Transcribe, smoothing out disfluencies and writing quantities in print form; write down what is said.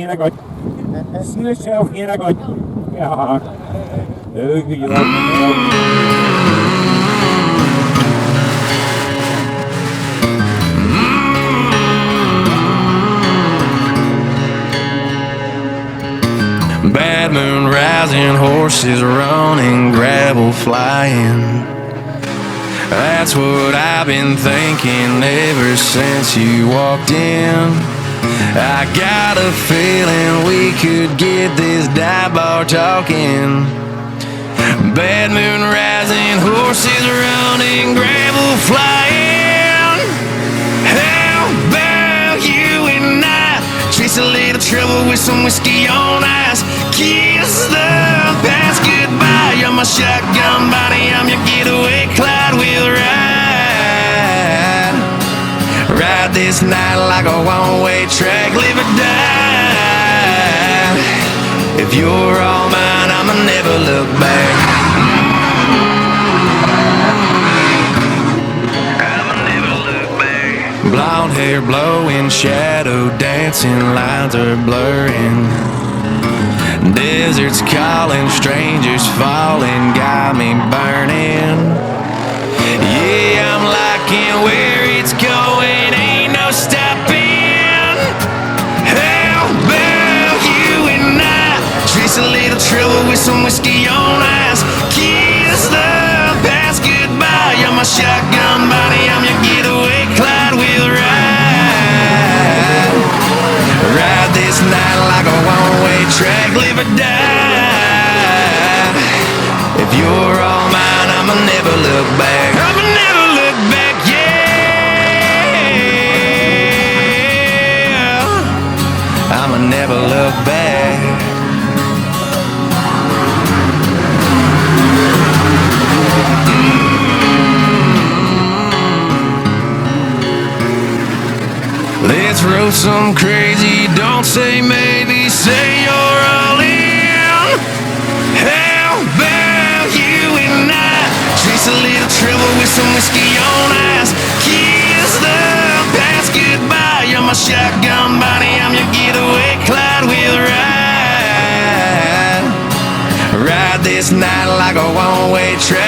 hina godt. Synes jeg hina godt. Ja. Bad moon rising, horses running, gravel flying. That's what I've been thinking ever since you walked in. I got a feeling we could get this dive bar talking. Bad moon rising, horses running, gravel flying. How about you and I chase a little trouble with some whiskey on ice? Kiss the past goodbye. You're my shotgun body, I'm your getaway Clyde. We'll ride this night like a one-way track. Live or die. If you're all mine, I'ma never look back. I'ma never look back. Blonde hair blowing, shadow dancing, lines are blurring. Deserts calling, strangers falling, got me burning. Yeah, I'm liking where it's going, ain't no stopping. How about you and I chase a little trouble with some whiskey on ice? Kiss the past goodbye. You're my shotgun body, I'm your getaway Clyde. We'll ride this night like a one-way track. Live or die. If you're all mine, I'ma never look back. I'ma never look back, yeah. I'ma never look back. Let's roll some crazy, don't say maybe, say you're all in. How about you and I chase a little trouble with some whiskey on ice? Kiss the past goodbye. You're my shotgun body, I'm your getaway Clyde. We'll ride this night like a one-way track.